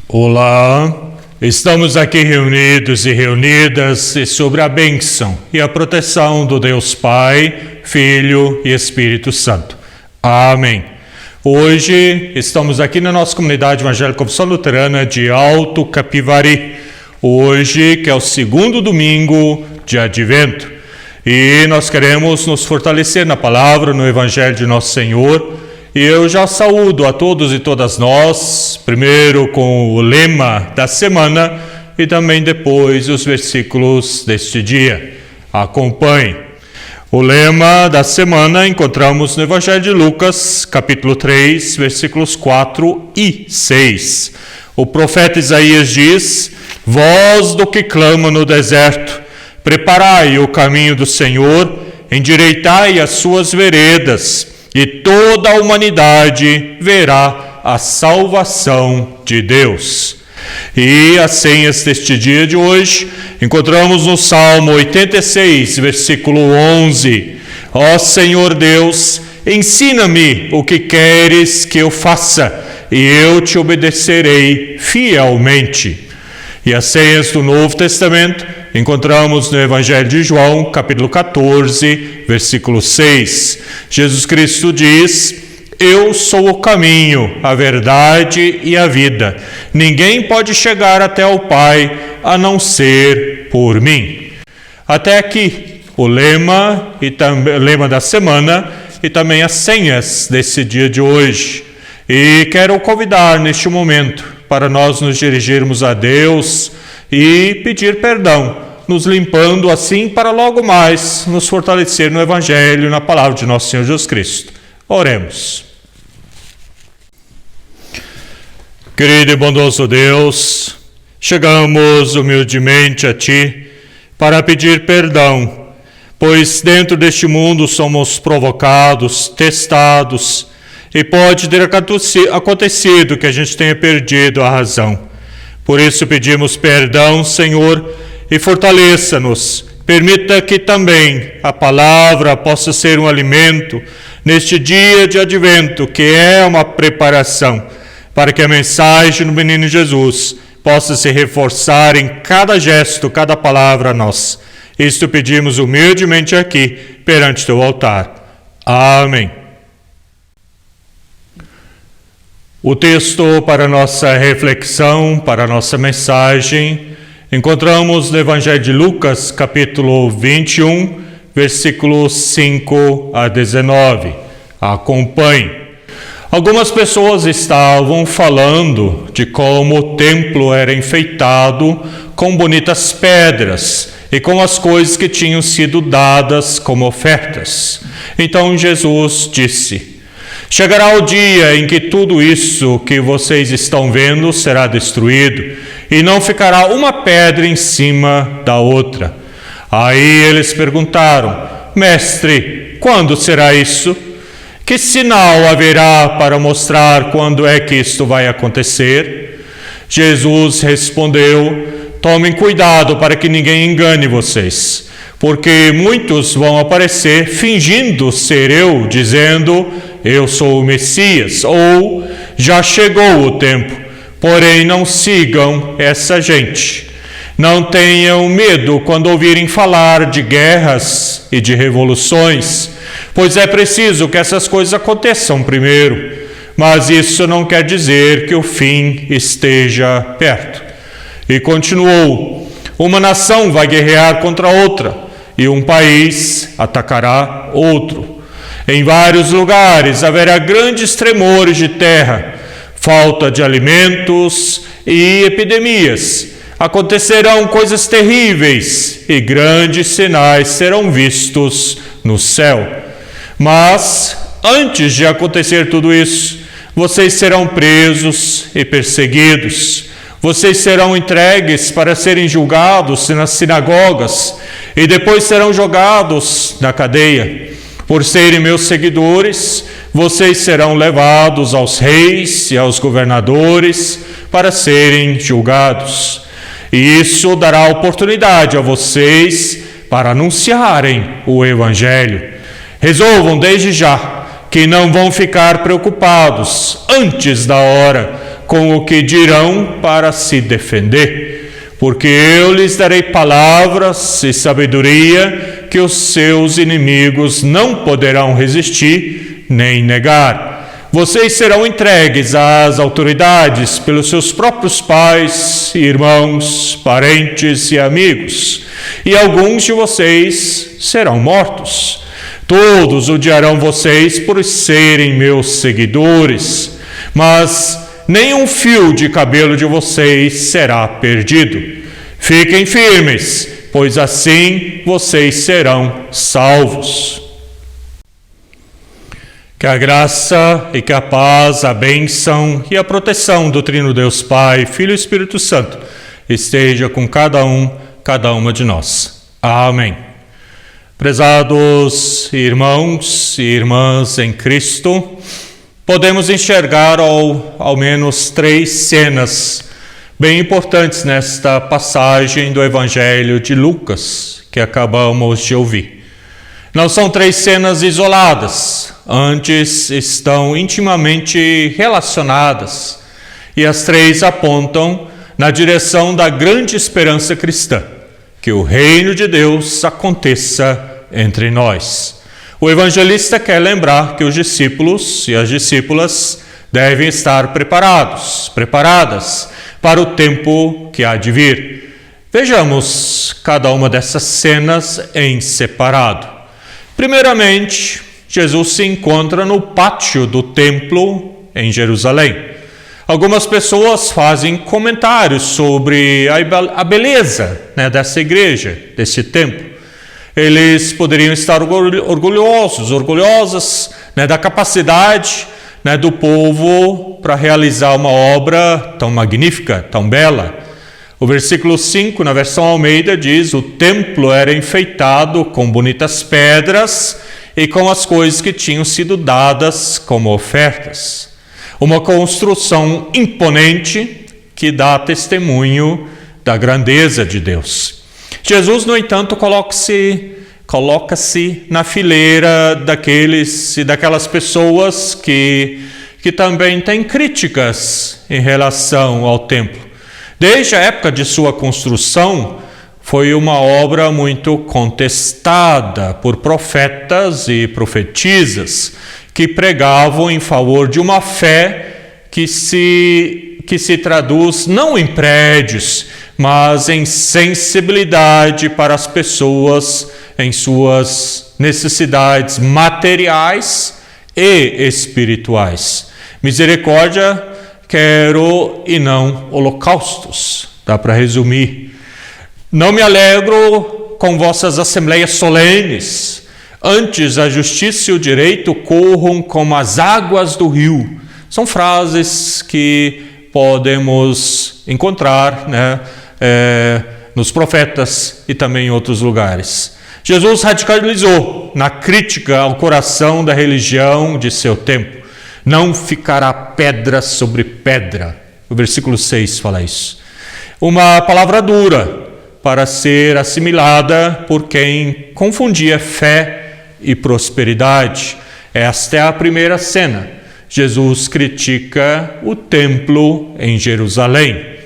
Olá, estamos aqui reunidos e reunidas sobre a bênção e a proteção do Deus Pai, Filho e Espírito Santo. Amém. Hoje estamos aqui na nossa comunidade evangélica Confissão Luterana de Alto Capivari, hoje que é o segundo domingo de Advento, e nós queremos nos fortalecer na palavra, no Evangelho de Nosso Senhor. E eu já saúdo a todos e todas nós, primeiro com o lema da semana e também depois os versículos deste dia. Acompanhe. O lema da semana encontramos no Evangelho de Lucas, capítulo 3, versículos 4 e 6. O profeta Isaías diz: Voz do que clama no deserto, preparai o caminho do Senhor, endireitai as suas veredas, e toda a humanidade verá a salvação de Deus. E as senhas deste dia de hoje encontramos no Salmo 86, versículo 11. Ó Senhor Deus, ensina-me o que queres que eu faça, e eu te obedecerei fielmente. E as senhas do Novo Testamento encontramos no Evangelho de João, capítulo 14, versículo 6. Jesus Cristo diz: Eu sou o caminho, a verdade e a vida. Ninguém pode chegar até o Pai a não ser por mim. Até aqui o lema da semana e também as senhas desse dia de hoje. E quero convidar neste momento para nós nos dirigirmos a Deus e pedir perdão, nos limpando assim para logo mais nos fortalecer no Evangelho e na palavra de nosso Senhor Jesus Cristo. Oremos. Querido e bondoso Deus, chegamos humildemente a Ti para pedir perdão, pois dentro deste mundo somos provocados, testados, e pode ter acontecido que a gente tenha perdido a razão. Por isso pedimos perdão, Senhor, e fortaleça-nos. Permita que também a palavra possa ser um alimento neste dia de Advento, que é uma preparação, para que a mensagem do menino Jesus possa se reforçar em cada gesto, cada palavra a nós. Isto pedimos humildemente aqui, perante teu altar. Amém. O texto para nossa reflexão, para nossa mensagem, encontramos no Evangelho de Lucas, capítulo 21, versículos 5 a 19. Acompanhe. Algumas pessoas estavam falando de como o templo era enfeitado com bonitas pedras e com as coisas que tinham sido dadas como ofertas. Então Jesus disse: Chegará o dia em que tudo isso que vocês estão vendo será destruído, e não ficará uma pedra em cima da outra. Aí eles perguntaram: Mestre, quando será isso? Que sinal haverá para mostrar quando é que isto vai acontecer? Jesus respondeu: Tomem cuidado para que ninguém engane vocês, porque muitos vão aparecer fingindo ser eu, dizendo: Eu sou o Messias, ou já chegou o tempo. Porém, não sigam essa gente. Não tenham medo quando ouvirem falar de guerras e de revoluções, pois é preciso que essas coisas aconteçam primeiro. Mas isso não quer dizer que o fim esteja perto. E continuou: Uma nação vai guerrear contra outra, e um país atacará outro. Em vários lugares haverá grandes tremores de terra, falta de alimentos e epidemias. Acontecerão coisas terríveis e grandes sinais serão vistos no céu. Mas, antes de acontecer tudo isso, vocês serão presos e perseguidos. Vocês serão entregues para serem julgados nas sinagogas e depois serão jogados na cadeia. Por serem meus seguidores, vocês serão levados aos reis e aos governadores para serem julgados. E isso dará oportunidade a vocês para anunciarem o Evangelho. Resolvam desde já que não vão ficar preocupados antes da hora com o que dirão para se defender, porque eu lhes darei palavras e sabedoria que os seus inimigos não poderão resistir nem negar. Vocês serão entregues às autoridades pelos seus próprios pais, irmãos, parentes e amigos, e alguns de vocês serão mortos. Todos odiarão vocês por serem meus seguidores, mas nenhum fio de cabelo de vocês será perdido. Fiquem firmes, pois assim vocês serão salvos. Que a graça e que a paz, a bênção e a proteção do Trino Deus Pai, Filho e Espírito Santo esteja com cada uma de nós. Amém. Prezados irmãos e irmãs em Cristo, podemos enxergar ao menos 3 cenas bem importantes nesta passagem do Evangelho de Lucas que acabamos de ouvir. Não são 3 cenas isoladas, antes estão intimamente relacionadas, e as 3 apontam na direção da grande esperança cristã, que o reino de Deus aconteça entre nós. O evangelista quer lembrar que os discípulos e as discípulas devem estar preparadas para o tempo que há de vir. Vejamos cada uma dessas cenas em separado. Primeiramente, Jesus se encontra no pátio do templo em Jerusalém. Algumas pessoas fazem comentários sobre a beleza, dessa igreja, desse templo. Eles poderiam estar orgulhosas da capacidade do povo para realizar uma obra tão magnífica, tão bela. O versículo 5, na versão Almeida, diz: o templo era enfeitado com bonitas pedras e com as coisas que tinham sido dadas como ofertas. Uma construção imponente que dá testemunho da grandeza de Deus. Jesus, no entanto, coloca-se na fileira daqueles e daquelas pessoas que também têm críticas em relação ao templo. Desde a época de sua construção, foi uma obra muito contestada por profetas e profetisas que pregavam em favor de uma fé que se traduz não em prédios, mas em sensibilidade para as pessoas em suas necessidades materiais e espirituais. Misericórdia quero e não holocaustos. Dá para resumir. Não me alegro com vossas assembleias solenes. Antes a justiça e o direito corram como as águas do rio. São frases que podemos encontrar nos profetas e também em outros lugares. Jesus radicalizou na crítica ao coração da religião de seu tempo. Não ficará pedra sobre pedra. O versículo 6 fala isso. Uma palavra dura para ser assimilada por quem confundia fé e prosperidade. Esta é a primeira cena. Jesus critica o templo em Jerusalém.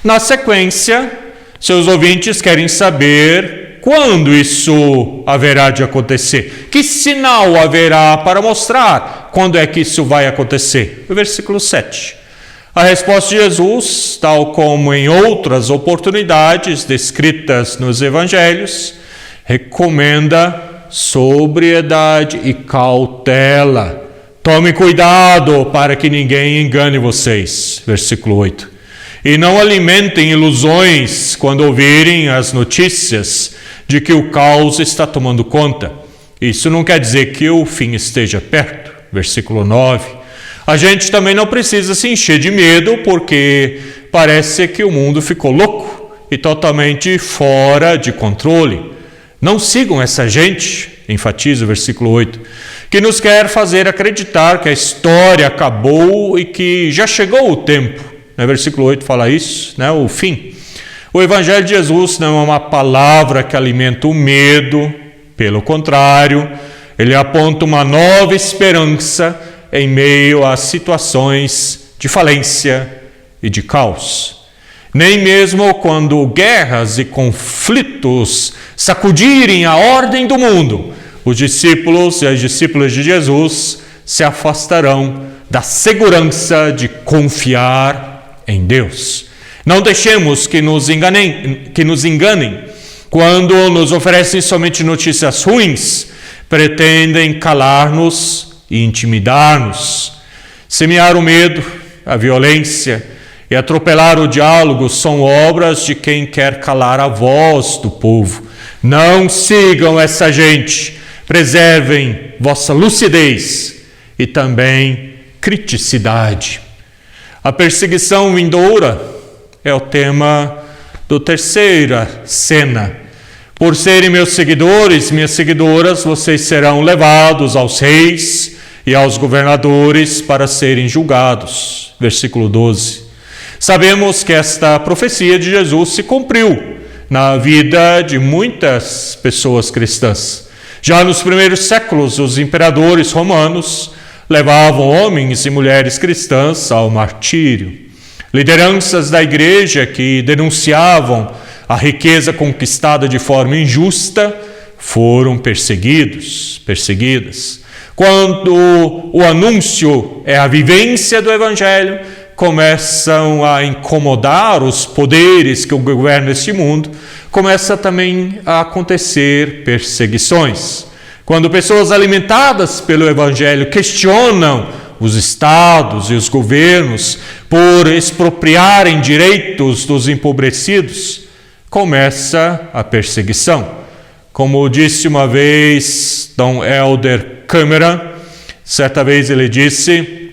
Na sequência, seus ouvintes querem saber quando isso haverá de acontecer. Que sinal haverá para mostrar quando é que isso vai acontecer? O versículo 7. A resposta de Jesus, tal como em outras oportunidades descritas nos evangelhos, recomenda sobriedade e cautela. Tome cuidado para que ninguém engane vocês. Versículo 8. E não alimentem ilusões quando ouvirem as notícias de que o caos está tomando conta. Isso não quer dizer que o fim esteja perto. Versículo 9. A gente também não precisa se encher de medo, porque parece que o mundo ficou louco e totalmente fora de controle. Não sigam essa gente, enfatiza o versículo 8, que nos quer fazer acreditar que a história acabou e que já chegou o tempo. Versículo 8 fala isso, o fim. O Evangelho de Jesus não é uma palavra que alimenta o medo, pelo contrário, ele aponta uma nova esperança em meio às situações de falência e de caos. Nem mesmo quando guerras e conflitos sacudirem a ordem do mundo, os discípulos e as discípulas de Jesus se afastarão da segurança de confiar em Deus. Não deixemos que nos enganem quando nos oferecem somente notícias ruins, pretendem calar-nos e intimidar-nos. Semear o medo, a violência e atropelar o diálogo são obras de quem quer calar a voz do povo. Não sigam essa gente, preservem vossa lucidez e também criticidade. A perseguição vindoura é o tema da terceira cena. Por serem meus seguidores, minhas seguidoras, vocês serão levados aos reis e aos governadores para serem julgados. Versículo 12. Sabemos que esta profecia de Jesus se cumpriu na vida de muitas pessoas cristãs. Já nos primeiros séculos, os imperadores romanos levavam homens e mulheres cristãs ao martírio. Lideranças da igreja que denunciavam a riqueza conquistada de forma injusta foram perseguidas. Quando o anúncio é a vivência do evangelho, começam a incomodar os poderes que governam este mundo, começa também a acontecer perseguições. Quando pessoas alimentadas pelo evangelho questionam os estados e os governos por expropriarem direitos dos empobrecidos, começa a perseguição. Como disse uma vez Dom Helder Câmara, certa vez ele disse: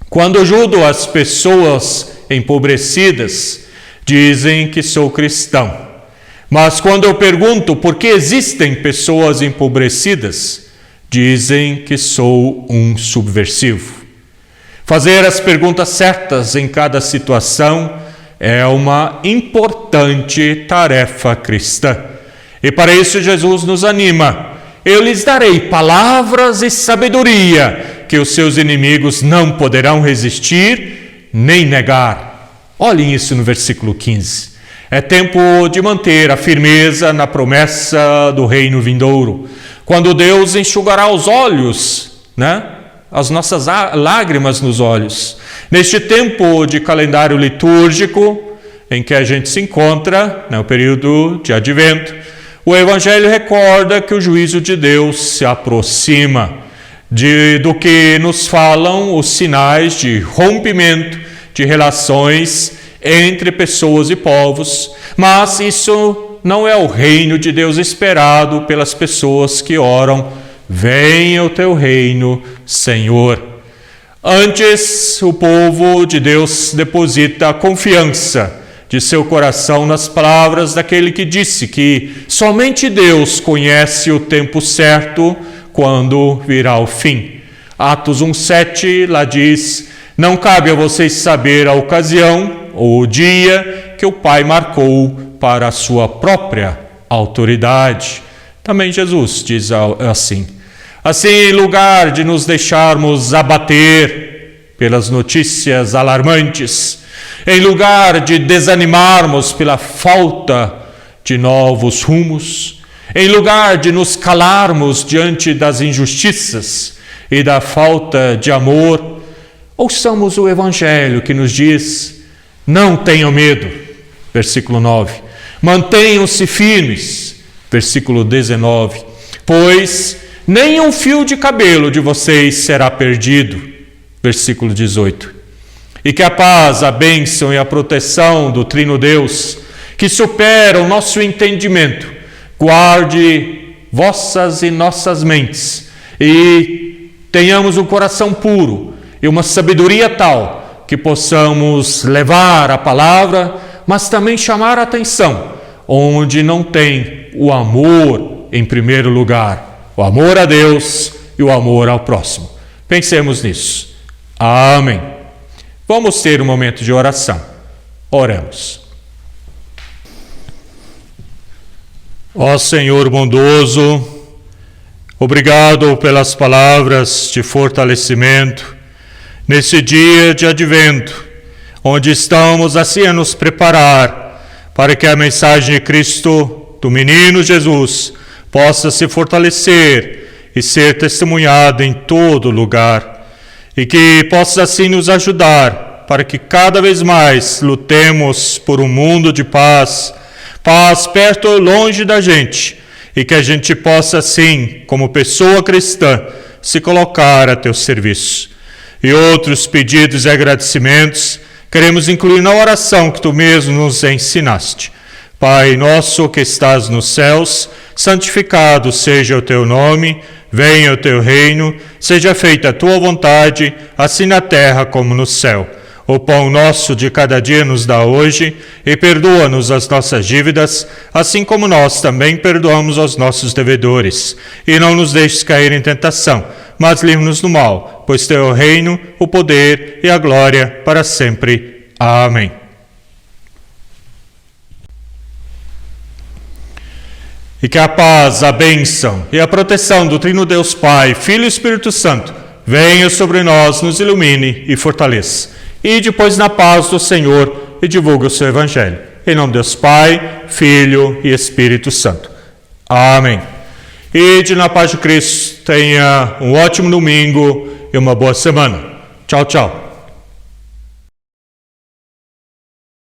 quando ajudo as pessoas empobrecidas, dizem que sou cristão. Mas quando eu pergunto por que existem pessoas empobrecidas, dizem que sou um subversivo. Fazer as perguntas certas em cada situação é uma importante tarefa cristã. E para isso Jesus nos anima: eu lhes darei palavras e sabedoria que os seus inimigos não poderão resistir nem negar. Olhem isso no versículo 15. É tempo de manter a firmeza na promessa do reino vindouro, quando Deus enxugará os olhos, as nossas lágrimas nos olhos. Neste tempo de calendário litúrgico em que a gente se encontra, o período de advento, o Evangelho recorda que o juízo de Deus se aproxima, do que nos falam os sinais de rompimento de relações entre pessoas e povos, mas isso não é o reino de Deus esperado pelas pessoas que oram: venha o teu reino, Senhor. Antes, o povo de Deus deposita a confiança de seu coração nas palavras daquele que disse que somente Deus conhece o tempo certo quando virá o fim. Atos 1:7 lá diz: não cabe a vocês saber a ocasião ou o dia que o Pai marcou para a sua própria autoridade. Também Jesus diz assim. Assim, em lugar de nos deixarmos abater pelas notícias alarmantes, em lugar de desanimarmos pela falta de novos rumos, em lugar de nos calarmos diante das injustiças e da falta de amor, ouçamos o Evangelho que nos diz: não tenham medo, versículo 9. Mantenham-se firmes, versículo 19. Pois nenhum fio de cabelo de vocês será perdido, versículo 18. E que a paz, a bênção e a proteção do Trino Deus, que supera o nosso entendimento, guarde vossas e nossas mentes, e tenhamos um coração puro e uma sabedoria tal que possamos levar a palavra, mas também chamar a atenção onde não tem o amor em primeiro lugar, o amor a Deus e o amor ao próximo. Pensemos nisso. Amém. Vamos ter um momento de oração. Oremos. Ó Senhor bondoso, obrigado pelas palavras de fortalecimento, Nesse dia de advento, onde estamos assim a nos preparar para que a mensagem de Cristo, do menino Jesus, possa se fortalecer e ser testemunhada em todo lugar, e que possa assim nos ajudar para que cada vez mais lutemos por um mundo de paz, paz perto ou longe da gente, e que a gente possa assim, como pessoa cristã, se colocar a teu serviço. E outros pedidos e agradecimentos queremos incluir na oração que tu mesmo nos ensinaste. Pai nosso que estás nos céus, santificado seja o teu nome, venha o teu reino, seja feita a tua vontade, assim na terra como no céu. O pão nosso de cada dia nos dá hoje, e perdoa-nos as nossas dívidas, assim como nós também perdoamos aos nossos devedores. E não nos deixes cair em tentação, mas livra-nos do mal, pois teu é o reino, o poder e a glória para sempre. Amém. E que a paz, a bênção e a proteção do Trino Deus Pai, Filho e Espírito Santo venha sobre nós, nos ilumine e fortaleça. E depois na paz do Senhor e divulgue o seu Evangelho. Em nome de Deus Pai, Filho e Espírito Santo. Amém. E na paz de Cristo, tenha um ótimo domingo e uma boa semana. Tchau, tchau.